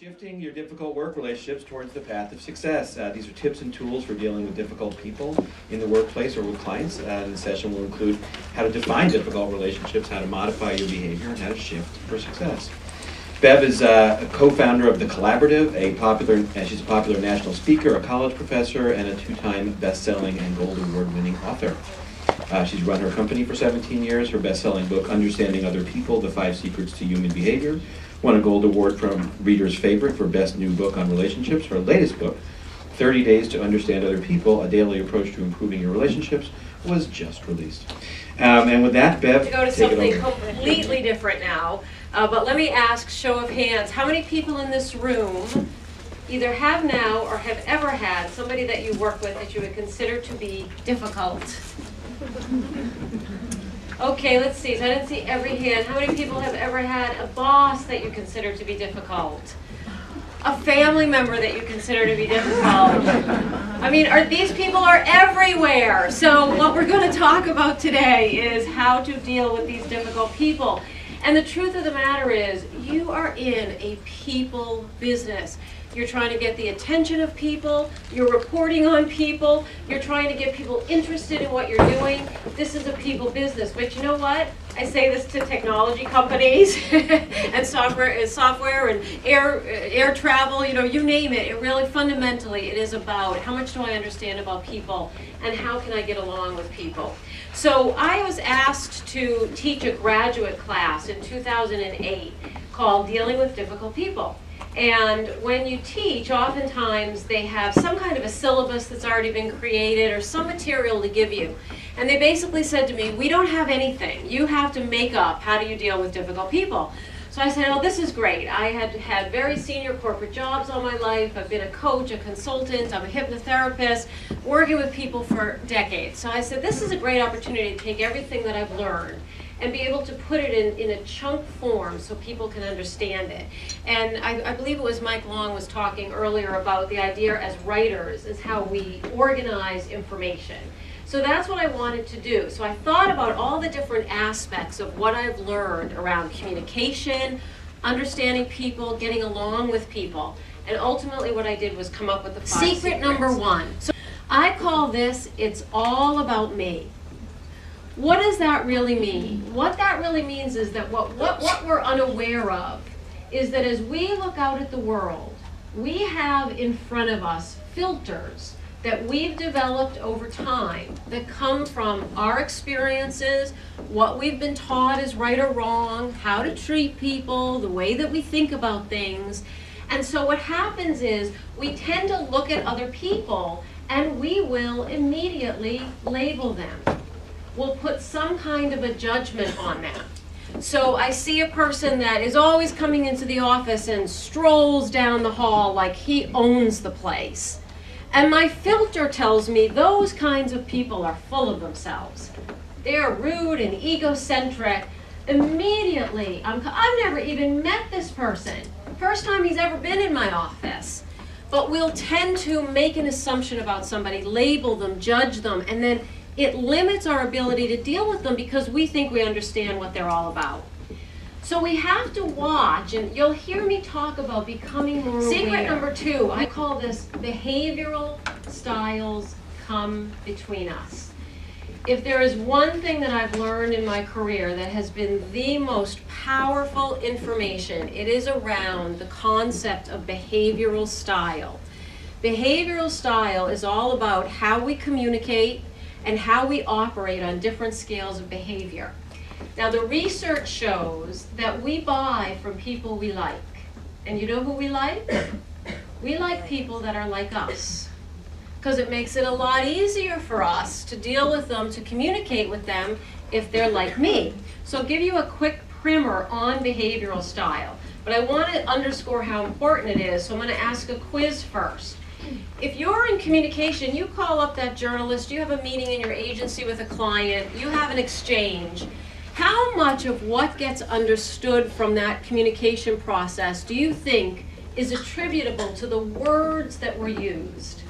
Shifting your difficult work relationships towards the path of success. These are tips and tools for dealing with difficult people in the workplace or with clients. The session will include how to define difficult relationships, how to modify your behavior, and how to shift for success. Bev is a co-founder of The Collaborative, she's a popular national speaker, a college professor, and a two-time best-selling and Gold Award-winning author. She's run her company for 17 years. Her best-selling book, Understanding Other People, The 5 Secrets to Human Behavior, won a Gold Award from Reader's Favorite for Best New Book on Relationships. Her latest book, 30 Days to Understand Other People, A Daily Approach to Improving Your Relationships, was just released. And with that, Bev, to go to something completely different now. But let me ask, show of hands, how many people in this room either have now or have ever had somebody that you work with that you would consider to be difficult? Okay, let's see. So I didn't see every hand. How many people have ever had a boss that you consider to be difficult? A family member that you consider to be difficult? I mean, these people are everywhere. So what we're going to talk about today is how to deal with these difficult people. And the truth of the matter is, you are in a people business. You're trying to get the attention of people, you're reporting on people, you're trying to get people interested in what you're doing. This is a people business. But you know what? I say this to technology companies and software and air travel, you name it. It really fundamentally it is about how much do I understand about people and how can I get along with people. So I was asked to teach a graduate class in 2008 called Dealing with Difficult People. And when you teach, oftentimes they have some kind of a syllabus that's already been created or some material to give you. And they basically said to me, we don't have anything. You have to make up how do you deal with difficult people. So I said, oh, this is great. I had had very senior corporate jobs all my life. I've been a coach, a consultant, I'm a hypnotherapist, working with people for decades. So I said, this is a great opportunity to take everything that I've learned and be able to put it in a chunk form so people can understand it. And I believe it was Mike Long was talking earlier about the idea as writers is how we organize information. So that's what I wanted to do. So I thought about all the different aspects of what I've learned around communication, understanding people, getting along with people. And ultimately what I did was come up with the 5 secrets. Number 1. So I call this, it's all about me. What does that really mean? What that really means is that what we're unaware of is that as we look out at the world, we have in front of us filters that we've developed over time that come from our experiences, what we've been taught is right or wrong, how to treat people, the way that we think about things. And so what happens is we tend to look at other people and we will immediately label them. We'll put some kind of a judgment on them. So I see a person that is always coming into the office and strolls down the hall like he owns the place. And my filter tells me those kinds of people are full of themselves. They're rude and egocentric. Immediately, I've never even met this person. First time he's ever been in my office. But we'll tend to make an assumption about somebody, label them, judge them, and then it limits our ability to deal with them because we think we understand what they're all about. So we have to watch, and you'll hear me talk about becoming more aware. Secret number 2, I call this behavioral styles come between us. If there is one thing that I've learned in my career that has been the most powerful information, it is around the concept of behavioral style. Behavioral style is all about how we communicate and how we operate on different scales of behavior. Now the research shows that we buy from people we like. And you know who we like? We like people that are like us. Because it makes it a lot easier for us to deal with them, to communicate with them if they're like me. So I'll give you a quick primer on behavioral style. But I want to underscore how important it is, so I'm going to ask a quiz first. If you're in communication, you call up that journalist, you have a meeting in your agency with a client, you have an exchange. How much of what gets understood from that communication process do you think is attributable to the words that were used?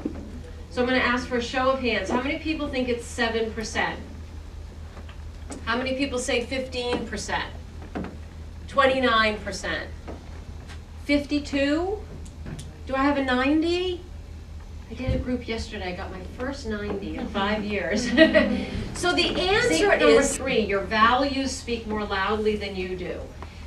So I'm going to ask for a show of hands. How many people think it's 7%? How many people say 15%? 29%? 52? Do I have a 90? I did a group yesterday, I got my first 90 in 5 years. So the answer is 3, your values speak more loudly than you do.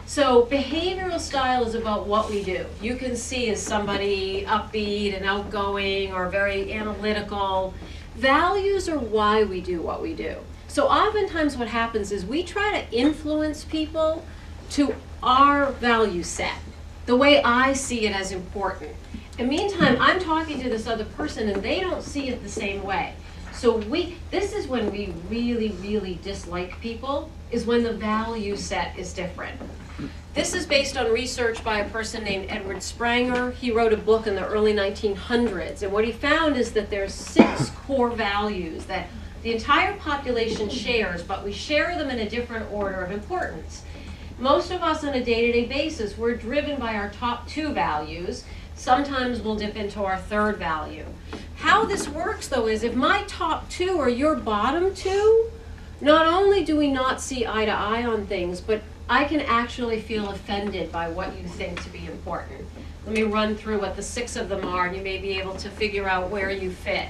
So behavioral style is about what we do. You can see is somebody upbeat and outgoing or very analytical. Values are why we do what we do. So oftentimes what happens is we try to influence people to our value set, the way I see it as important. In the meantime, I'm talking to this other person and they don't see it the same way. So this is when we really, really dislike people, is when the value set is different. This is based on research by a person named Edward Spranger. He wrote a book in the early 1900s, and what he found is that there's 6 core values that the entire population shares, but we share them in a different order of importance. Most of us on a day-to-day basis, we're driven by our top 2 values. Sometimes we'll dip into our 3rd value. How this works though is if my top 2 are your bottom 2, not only do we not see eye to eye on things, but I can actually feel offended by what you think to be important. Let me run through what the 6 of them are and you may be able to figure out where you fit.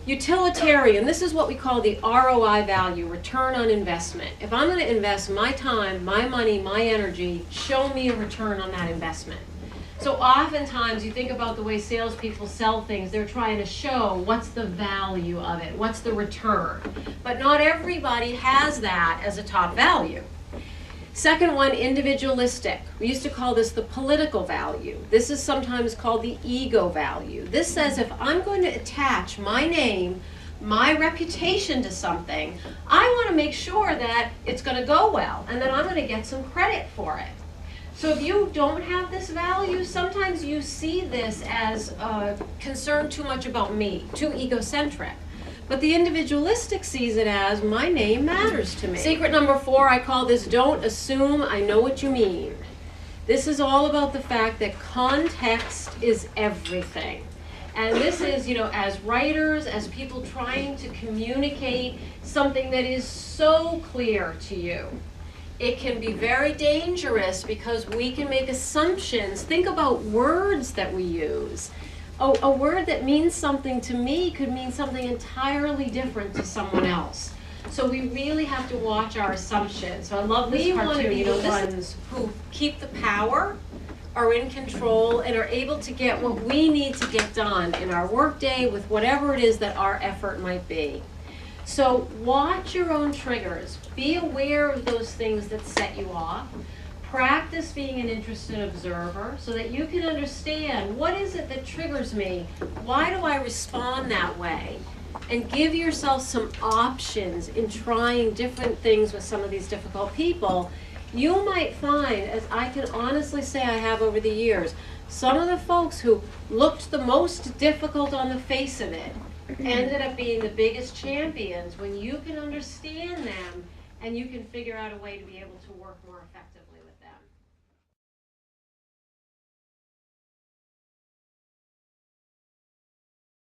Utilitarian, this is what we call the ROI value, return on investment. If I'm going to invest my time, my money, my energy, show me a return on that investment. So oftentimes you think about the way salespeople sell things, they're trying to show what's the value of it, what's the return. But not everybody has that as a top value. Second one, individualistic. We used to call this the political value. This is sometimes called the ego value. This says if I'm going to attach my name, my reputation to something, I want to make sure that it's going to go well and that I'm going to get some credit for it. So if you don't have this value, sometimes you see this as concerned too much about me, too egocentric. But the individualistic sees it as my name matters to me. Secret number 4, I call this don't assume I know what you mean. This is all about the fact that context is everything. And this is, as writers, as people trying to communicate something that is so clear to you. It can be very dangerous because we can make assumptions. Think about words that we use. A word that means something to me could mean something entirely different to someone else. So we really have to watch our assumptions. So I love this cartoon. We want to be the ones who keep the power, are in control, and are able to get what we need to get done in our workday with whatever it is that our effort might be. So watch your own triggers. Be aware of those things that set you off. Practice being an interested observer so that you can understand what is it that triggers me? Why do I respond that way? And give yourself some options in trying different things with some of these difficult people. You might find, as I can honestly say I have over the years, some of the folks who looked the most difficult on the face of it ended up being the biggest champions when you can understand them and you can figure out a way to be able to work more effectively.